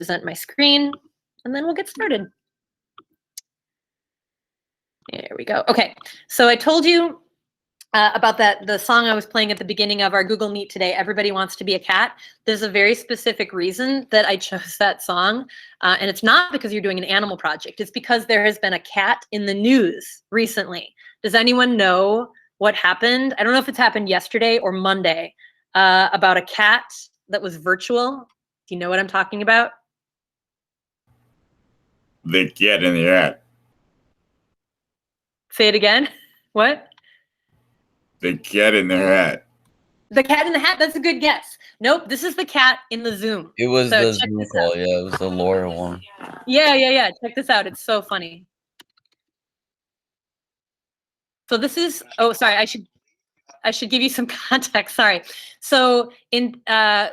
present my screen, and then we'll get started. There we go. Okay, so I told you about the song I was playing at the beginning of our Google Meet today, Everybody Wants to Be a Cat. There's a very specific reason that I chose that song, and it's not because you're doing an animal project. It's because there has been a cat in the news recently. Does anyone know what happened? I don't know if it's happened yesterday or Monday, about a cat that was virtual. Do you know what I'm talking about? The cat in the hat. Say it again. What? The cat in the hat. The cat in the hat. That's a good guess. Nope. This is the cat in the Zoom. It was So the check Zoom this call. out. Yeah, it was the Laura one. Yeah. Check this out. It's so funny. So this is. Oh, sorry. I should give you some context. Sorry. So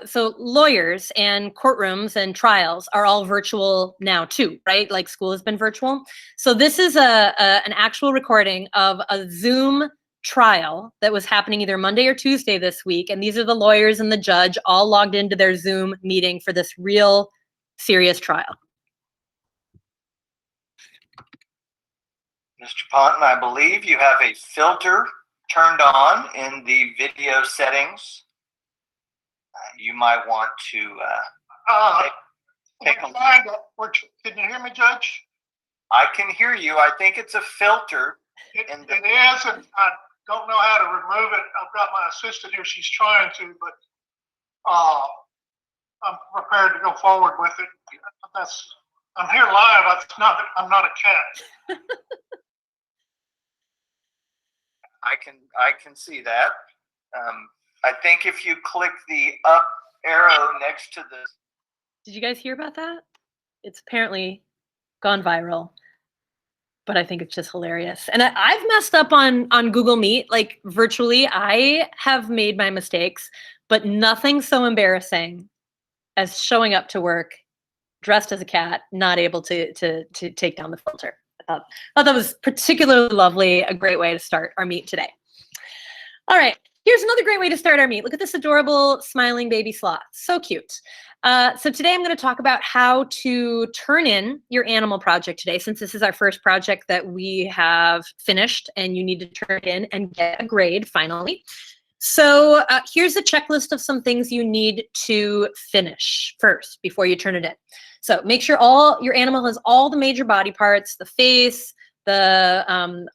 so lawyers and courtrooms and trials are all virtual now too, right? Like school has been virtual. So this is an actual recording of a Zoom trial that was happening either Monday or Tuesday this week, and these are the lawyers and the judge all logged into their Zoom meeting for this real serious trial. Mr. Ponton, I believe you have a filter turned on in the video settings. You might want to take a look. Can you hear me, Judge? I can hear you. I think it's a filter. It is, and I don't know how to remove it. I've got my assistant here. She's trying to, but I'm prepared to go forward with it. I'm here live. I'm not a cat. I can see that. I think if you click the up arrow next to the... Did you guys hear about that? It's apparently gone viral, but I think it's just hilarious. And I've messed up on Google Meet, like virtually. I have made my mistakes, but nothing so embarrassing as showing up to work dressed as a cat, not able to take down the filter. I thought that was particularly lovely, a great way to start our meet today. All right, here's another great way to start our meet. Look at this adorable smiling baby sloth, so cute. So today I'm going to talk about how to turn in your animal project today, since this is our first project that we have finished and you need to turn it in and get a grade finally. So here's a checklist of some things you need to finish first before you turn it in. So make sure your animal has all the major body parts, the face, the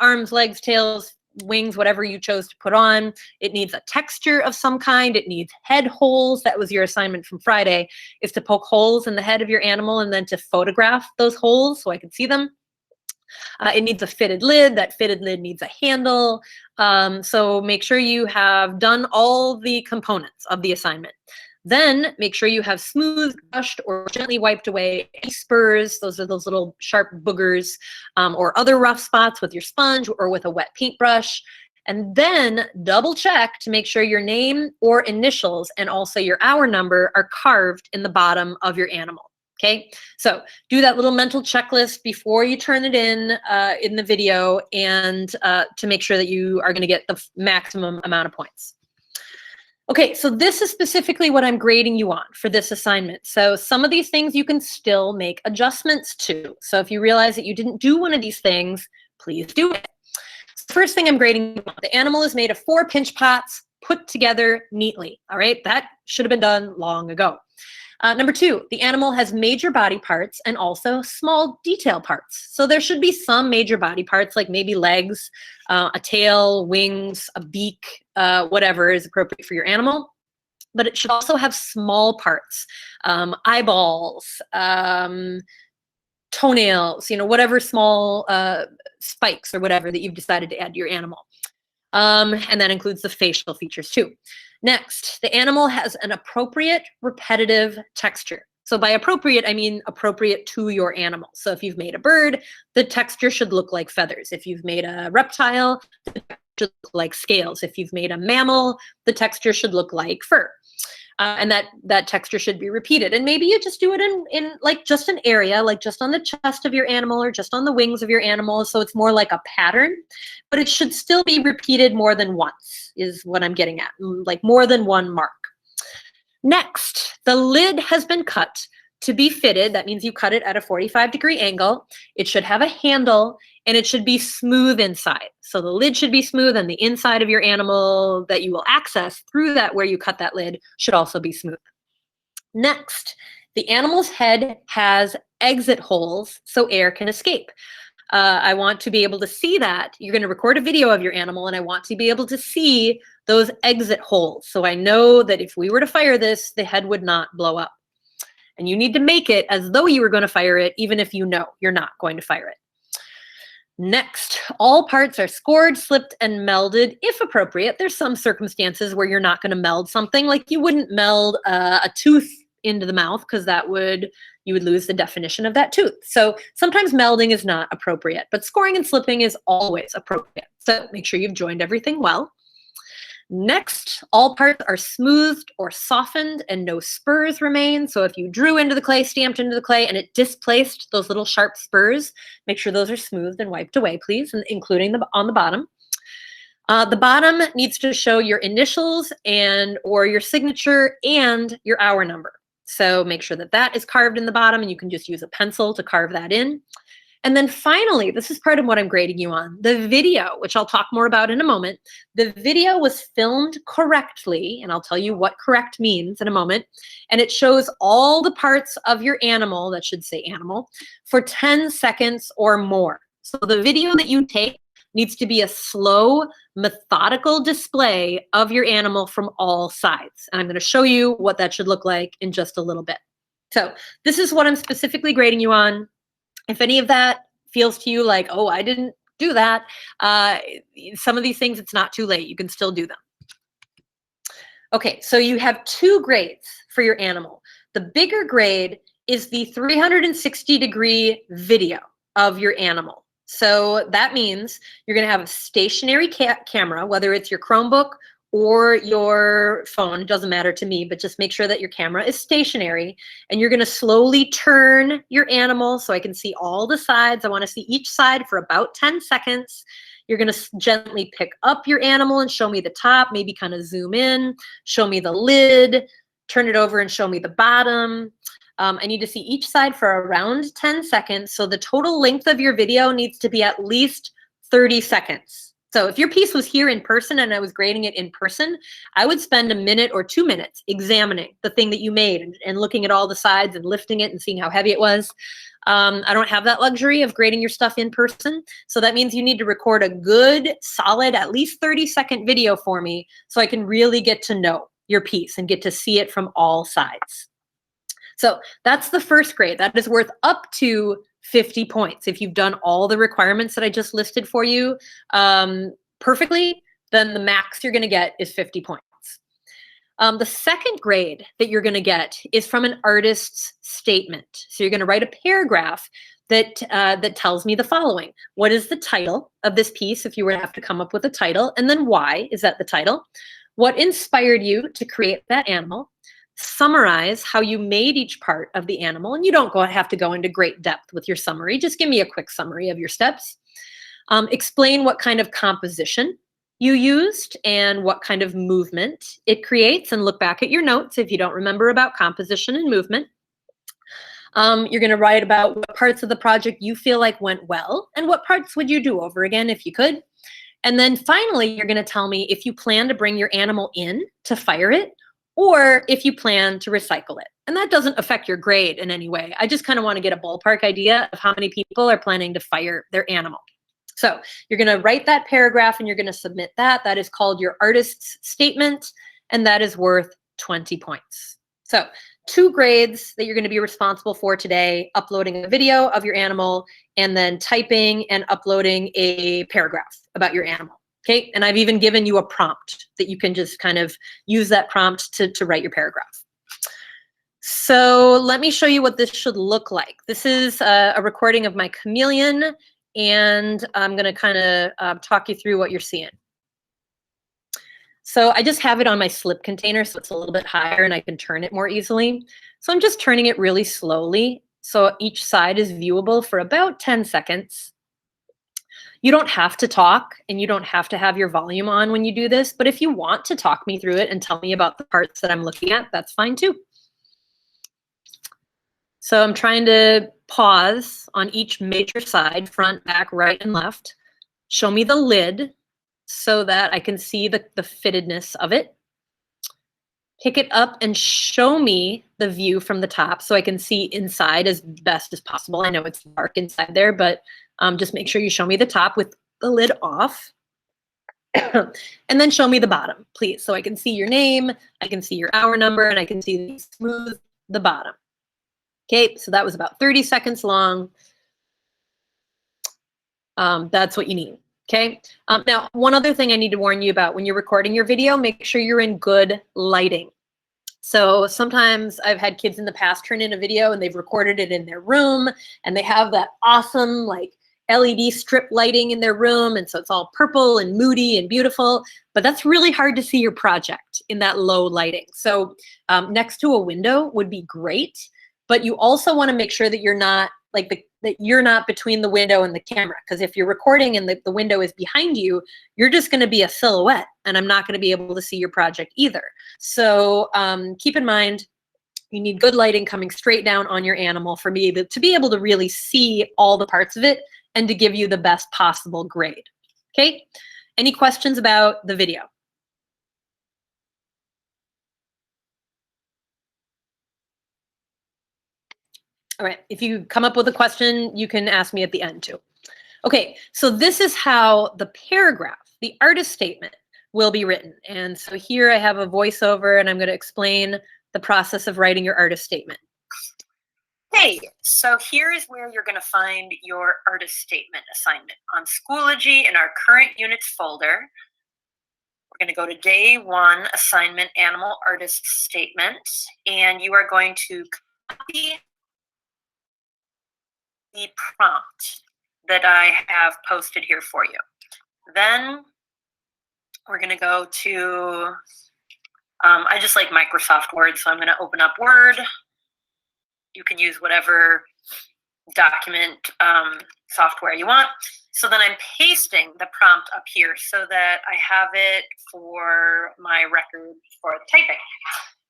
arms, legs, tails, wings, whatever you chose to put on. It needs a texture of some kind. It needs head holes. That was your assignment from Friday, is to poke holes in the head of your animal and then to photograph those holes so I can see them. It needs a fitted lid. That fitted lid needs a handle. So make sure you have done all the components of the assignment. Then make sure you have smooth, brushed, or gently wiped away any spurs. Those are those little sharp boogers or other rough spots with your sponge or with a wet paintbrush. And then double check to make sure your name or initials and also your hour number are carved in the bottom of your animal. Okay, so do that little mental checklist before you turn it in the video, and to make sure that you are going to get the maximum amount of points. Okay, so this is specifically what I'm grading you on for this assignment. So some of these things you can still make adjustments to. So if you realize that you didn't do one of these things, please do it. First thing I'm grading you on, the animal is made of 4 pinch pots put together neatly. All right, that should have been done long ago. Number 2, the animal has major body parts and also small detail parts. So there should be some major body parts, like maybe legs, a tail, wings, a beak, whatever is appropriate for your animal. But it should also have small parts, eyeballs, toenails, whatever small spikes or whatever that you've decided to add to your animal. And that includes the facial features too. Next, the animal has an appropriate repetitive texture. So by appropriate, I mean appropriate to your animal. So if you've made a bird, the texture should look like feathers. If you've made a reptile, the texture should look like scales. If you've made a mammal, the texture should look like fur. And that texture should be repeated. And maybe you just do it in like just an area, like just on the chest of your animal or just on the wings of your animal. So it's more like a pattern, but it should still be repeated more than once is what I'm getting at, like more than one mark. Next, the lid has been cut to be fitted, that means you cut it at a 45-degree angle. It should have a handle, and it should be smooth inside. So the lid should be smooth, and the inside of your animal that you will access through that where you cut that lid should also be smooth. Next, the animal's head has exit holes so air can escape. I want to be able to see that. You're going to record a video of your animal, and I want to be able to see those exit holes. So I know that if we were to fire this, the head would not blow up. And you need to make it as though you were going to fire it, even if you know you're not going to fire it. Next, all parts are scored, slipped, and melded if appropriate. There's some circumstances where you're not going to meld something, like you wouldn't meld a tooth into the mouth because you would lose the definition of that tooth. So sometimes melding is not appropriate, but scoring and slipping is always appropriate. So make sure you've joined everything well. Next, all parts are smoothed or softened and no spurs remain. So if you drew into the clay, stamped into the clay, and it displaced those little sharp spurs, make sure those are smoothed and wiped away, please, and including on the bottom. The bottom needs to show your initials or your signature and your hour number. So make sure that that is carved in the bottom, and you can just use a pencil to carve that in. And then finally, this is part of what I'm grading you on, the video, which I'll talk more about in a moment. The video was filmed correctly, and I'll tell you what correct means in a moment. And it shows all the parts of your animal, that should say animal, for 10 seconds or more. So the video that you take needs to be a slow, methodical display of your animal from all sides. And I'm going to show you what that should look like in just a little bit. So this is what I'm specifically grading you on. If any of that feels to you like, oh, I didn't do that, some of these things, it's not too late. You can still do them. Okay, so you have 2 grades for your animal. The bigger grade is the 360-degree video of your animal. So that means you're going to have a stationary camera, whether it's your Chromebook or your phone, it doesn't matter to me, but just make sure that your camera is stationary, and you're going to slowly turn your animal so I can see all the sides. I want to see each side for about 10 seconds. You're going to gently pick up your animal and show me the top, maybe kind of zoom in, show me the lid, turn it over and show me the bottom. I need to see each side for around 10 seconds. So the total length of your video needs to be at least 30 seconds. So if your piece was here in person and I was grading it in person, I would spend a minute or 2 minutes examining the thing that you made and looking at all the sides and lifting it and seeing how heavy it was. I don't have that luxury of grading your stuff in person. So that means you need to record a good, solid, at least 30-second video for me so I can really get to know your piece and get to see it from all sides. So that's the first grade. That is worth up to 50 points. If you've done all the requirements that I just listed for you perfectly, then the max you're going to get is 50 points. The second grade that you're going to get is from an artist's statement. So you're going to write a paragraph that tells me the following. What is the title of this piece, if you were to have to come up with a title? And then why is that the title? What inspired you to create that animal? Summarize how you made each part of the animal. And you don't have to go into great depth with your summary. Just give me a quick summary of your steps. Explain what kind of composition you used and what kind of movement it creates, and look back at your notes if you don't remember about composition and movement. You're going to write about what parts of the project you feel like went well and what parts would you do over again if you could. And then finally, you're going to tell me if you plan to bring your animal in to fire it, or if you plan to recycle it. And that doesn't affect your grade in any way. I just kind of want to get a ballpark idea of how many people are planning to fire their animal. So you're going to write that paragraph and you're going to submit that. That is called your artist's statement, and that is worth 20 points. So 2 grades that you're going to be responsible for today: uploading a video of your animal and then typing and uploading a paragraph about your animal. Okay, and I've even given you a prompt that you can just kind of use that prompt to write your paragraph. So let me show you what this should look like. This is a recording of my chameleon, and I'm going to kind of talk you through what you're seeing. So I just have it on my slip container, so it's a little bit higher and I can turn it more easily. So I'm just turning it really slowly so each side is viewable for about 10 seconds. You don't have to talk and you don't have to have your volume on when you do this, but if you want to talk me through it and tell me about the parts that I'm looking at, that's fine too. So I'm trying to pause on each major side, front, back, right, and left. Show me the lid so that I can see the fittedness of it. Pick it up and show me the view from the top so I can see inside as best as possible. I know it's dark inside there, but just make sure you show me the top with the lid off. And then show me the bottom, please, so I can see your name, I can see your hour number, and I can see smooth the bottom. Okay, so that was about 30 seconds long. That's what you need. Okay. Now, one other thing I need to warn you about when you're recording your video, make sure you're in good lighting. So sometimes I've had kids in the past turn in a video and they've recorded it in their room and they have that awesome like LED strip lighting in their room. And so it's all purple and moody and beautiful, but that's really hard to see your project in that low lighting. So next to a window would be great, but you also want to make sure that you're not like that you're not between the window and the camera. Because if you're recording and the window is behind you, you're just going to be a silhouette and I'm not going to be able to see your project either. So keep in mind, you need good lighting coming straight down on your animal for me to be able to really see all the parts of it and to give you the best possible grade. Okay? Any questions about the video? All right, if you come up with a question, you can ask me at the end too. Okay, so this is how the paragraph, the artist statement, will be written. And so here I have a voiceover and I'm going to explain the process of writing your artist statement. Okay, so here is where you're going to find your artist statement assignment on Schoology in our current units folder. We're going to go to day 1, assignment animal artist statement, and you are going to copy the prompt that I have posted here for you. Then we're going to go to, I just like Microsoft Word, so I'm going to open up Word. You can use whatever document software you want. So then I'm pasting the prompt up here so that I have it for my record for typing.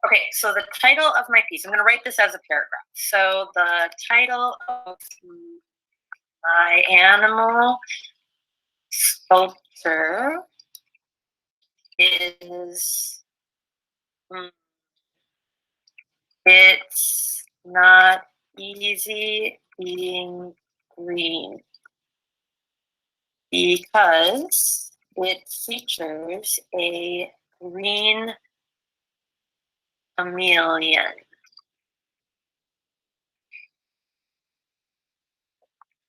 Okay, so the title of my piece, I'm going to write this as a paragraph. So the title of my animal sculpture is It's Not Easy Being Green because it features a green chameleon.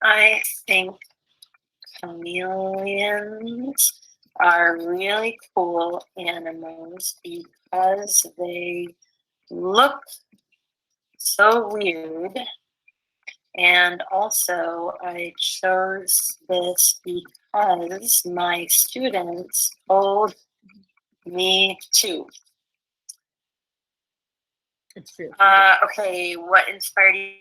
I think chameleons are really cool animals because they look so weird. And also I chose this because my students told me to. It's true. Okay, what inspired you?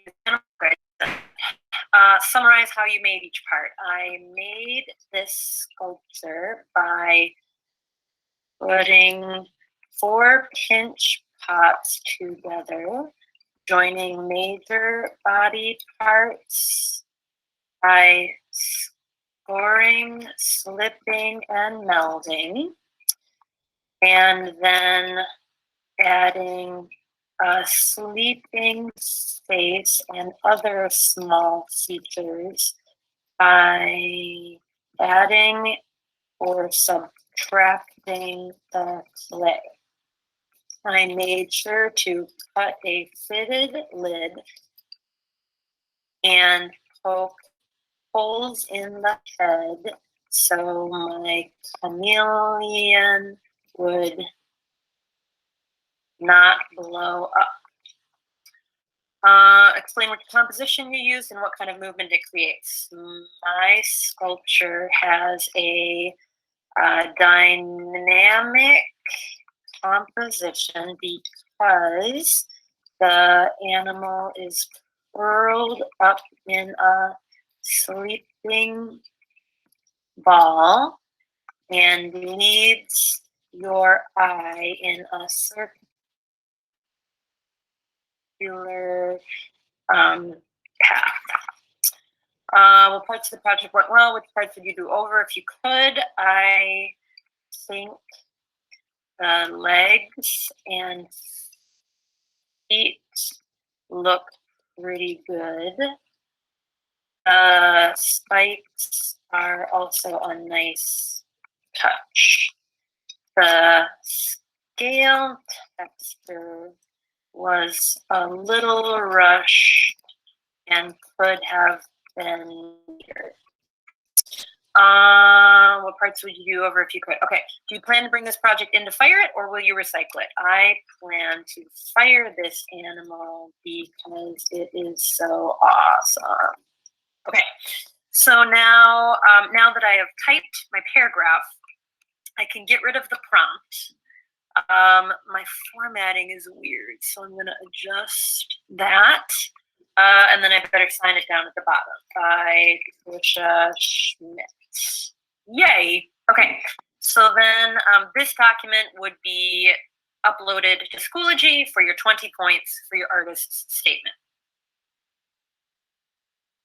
Summarize how you made each part. I made this sculpture by putting 4 pinch pots together, joining major body parts by scoring, slipping, and melding, and then adding a sleeping space and other small features by adding or subtracting the clay. I made sure to cut a fitted lid and poke holes in the head so my chameleon would not blow up. Explain which composition you used and what kind of movement it creates. My sculpture has a dynamic composition because the animal is curled up in a sleeping ball and leads your eye in a circular Half. What parts of the project went well? Which parts would you do over if you could? I think the legs and feet look pretty good. Spikes are also a nice touch. The scale texture was a little rushed and could have been weird. What parts would you do over if you could? Okay, do you plan to bring this project in to fire it, or will you recycle it? I plan to fire this animal because it is so awesome. Okay, so now, now that I have typed my paragraph, I can get rid of the prompt. My formatting is weird, so I'm gonna adjust that. And then I better sign it down at the bottom by Patricia Schmidt. Yay! Okay, so then this document would be uploaded to Schoology for your 20 points for your artist's statement.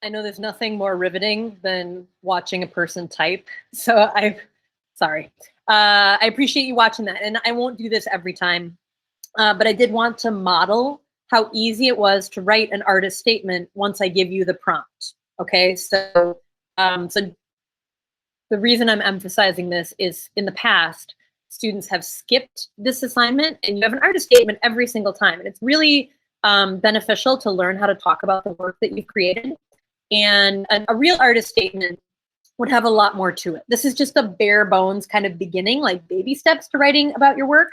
I know there's nothing more riveting than watching a person type. So sorry. I appreciate you watching that. And I won't do this every time, but I did want to model how easy it was to write an artist statement once I give you the prompt. Okay, so so the reason I'm emphasizing this is in the past, students have skipped this assignment and you have an artist statement every single time. And it's really beneficial to learn how to talk about the work that you've created. And a real artist statement would have a lot more to it. This is just a bare bones kind of beginning, like baby steps to writing about your work.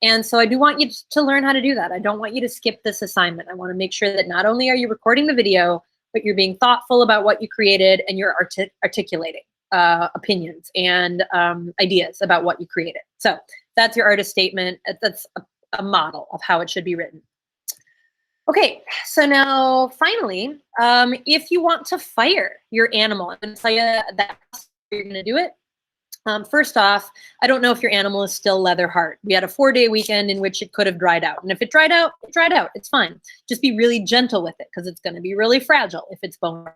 And so I do want you to learn how to do that. I don't want you to skip this assignment. I want to make sure that not only are you recording the video, but you're being thoughtful about what you created and you're articulating opinions and ideas about what you created. So that's your artist statement. That's a model of how it should be written. Okay, so now finally, if you want to fire your animal, I'm going to tell you that you're going to do it. First off, I don't know if your animal is still leather hard. We had a 4-day weekend in which it could have dried out. And if it dried out, it dried out. It's fine. Just be really gentle with it because it's going to be really fragile if it's bone.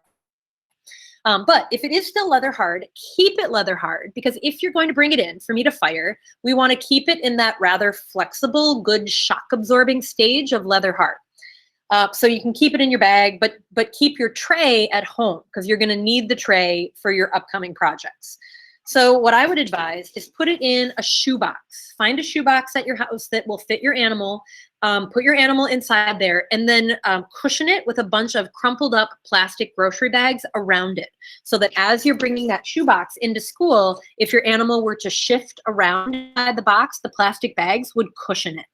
But if it is still leather hard, keep it leather hard, because if you're going to bring it in for me to fire, we want to keep it in that rather flexible, good shock absorbing stage of leather hard. So you can keep it in your bag, but keep your tray at home because you're going to need the tray for your upcoming projects. So what I would advise is put it in a shoebox. Find a shoebox at your house that will fit your animal. Put your animal inside there and then cushion it with a bunch of crumpled up plastic grocery bags around it so that as you're bringing that shoebox into school, if your animal were to shift around inside the box, the plastic bags would cushion it.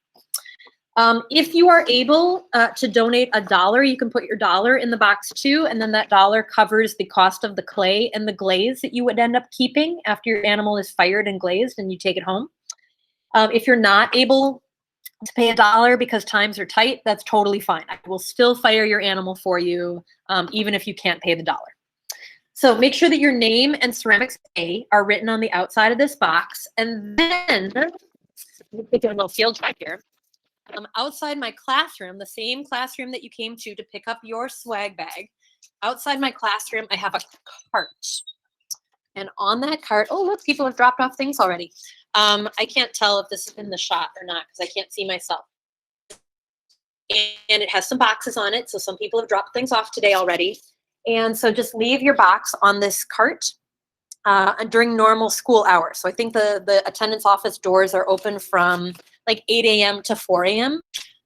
If you are able to donate $1, you can put your $1 in the box too, and then that $1 covers the cost of the clay and the glaze that you would end up keeping after your animal is fired and glazed and you take it home. If you're not able to pay $1 because times are tight, that's totally fine. I will still fire your animal for you, even if you can't pay the $1. So make sure that your name and ceramics A are written on the outside of this box, and then we'll take a little field trip here. Outside my classroom, the same classroom that you came to pick up your swag bag, outside my classroom, I have a cart. And on that cart, oh, look, people have dropped off things already. I can't tell if this is in the shot or not because I can't see myself. And it has some boxes on it, so some people have dropped things off today already. And so just leave your box on this cart during normal school hours. So I think the attendance office doors are open from like 8 a.m. to 4 a.m.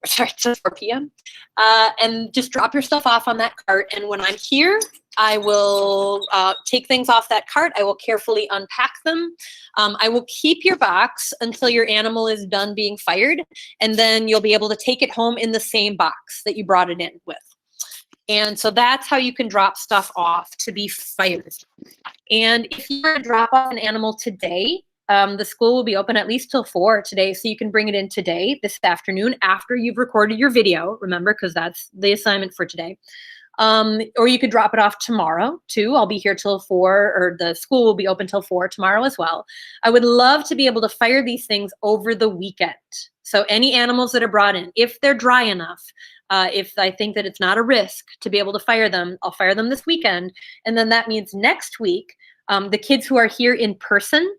Sorry, to 4 p.m. And just drop your stuff off on that cart. And when I'm here, I will take things off that cart. I will carefully unpack them. I will keep your box until your animal is done being fired. And then you'll be able to take it home in the same box that you brought it in with. And so that's how you can drop stuff off to be fired. And if you were to drop off an animal today, the school will be open at least till 4 today, so you can bring it in today, this afternoon, after you've recorded your video, remember, because that's the assignment for today. Or you could drop it off tomorrow too. I'll be here till 4, or the school will be open till 4 tomorrow as well. I would love to be able to fire these things over the weekend. So any animals that are brought in, if they're dry enough, if I think that it's not a risk to be able to fire them, I'll fire them this weekend. And then that means next week, the kids who are here in person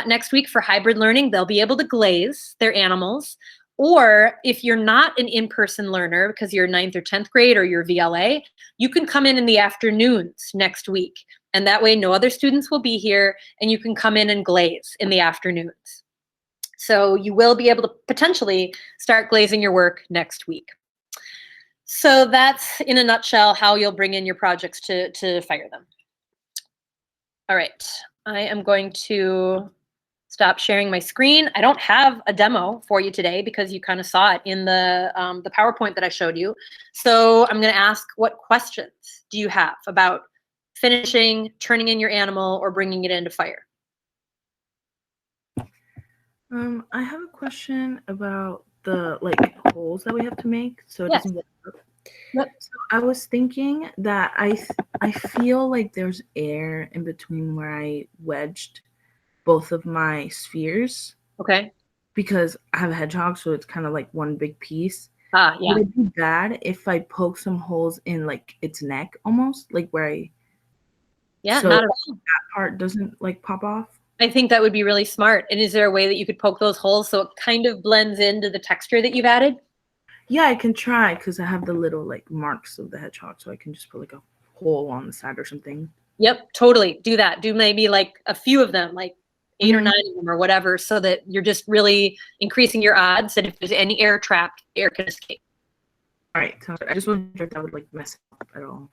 next week for hybrid learning, they'll be able to glaze their animals. Or if you're not an in-person learner because you're 9th or 10th grade or you're VLA, you can come in the afternoons next week. And that way no other students will be here and you can come in and glaze in the afternoons. So you will be able to potentially start glazing your work next week. So that's in a nutshell how you'll bring in your projects to fire them. All right, I am going to stop sharing my screen. I don't have a demo for you today because you kind of saw it in the PowerPoint that I showed you. So I'm going to ask, what questions do you have about finishing, turning in your animal, or bringing it into fire? I have a question about the holes that we have to make so it Yes. doesn't get up. Yep. So I was thinking that I feel like there's air in between where I wedged both of my spheres Okay. because I have a hedgehog, so it's kind of like one big piece. Yeah. Would it be bad if I poke some holes in its neck almost, like where Yeah, so not at all. that part doesn't pop off? I think that would be really smart. And is there a way that you could poke those holes so it kind of blends into the texture that you've added? Yeah, I can try because I have the little marks of the hedgehog, so I can just put a hole on the side or something. Yep, totally. Do that. Do maybe a few of them, 8 or 9 of them or whatever, so that you're just really increasing your odds that if there's any air trapped, air can escape. All right. So I just wondered if that would mess up at all.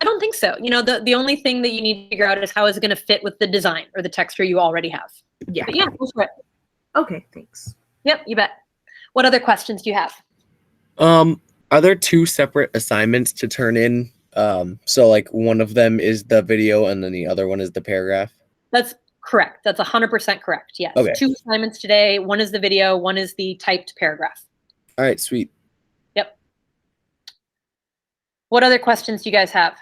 I don't think so. The only thing that you need to figure out is how is it going to fit with the design or the texture you already have. Yeah. But yeah, go for it. Okay, thanks. Yep, you bet. What other questions do you have? Are there 2 separate assignments to turn in? So one of them is the video and then the other one is the paragraph? That's correct. That's 100% correct. Yes. Okay. 2 assignments today. One is the video, one is the typed paragraph. All right, sweet. Yep. What other questions do you guys have?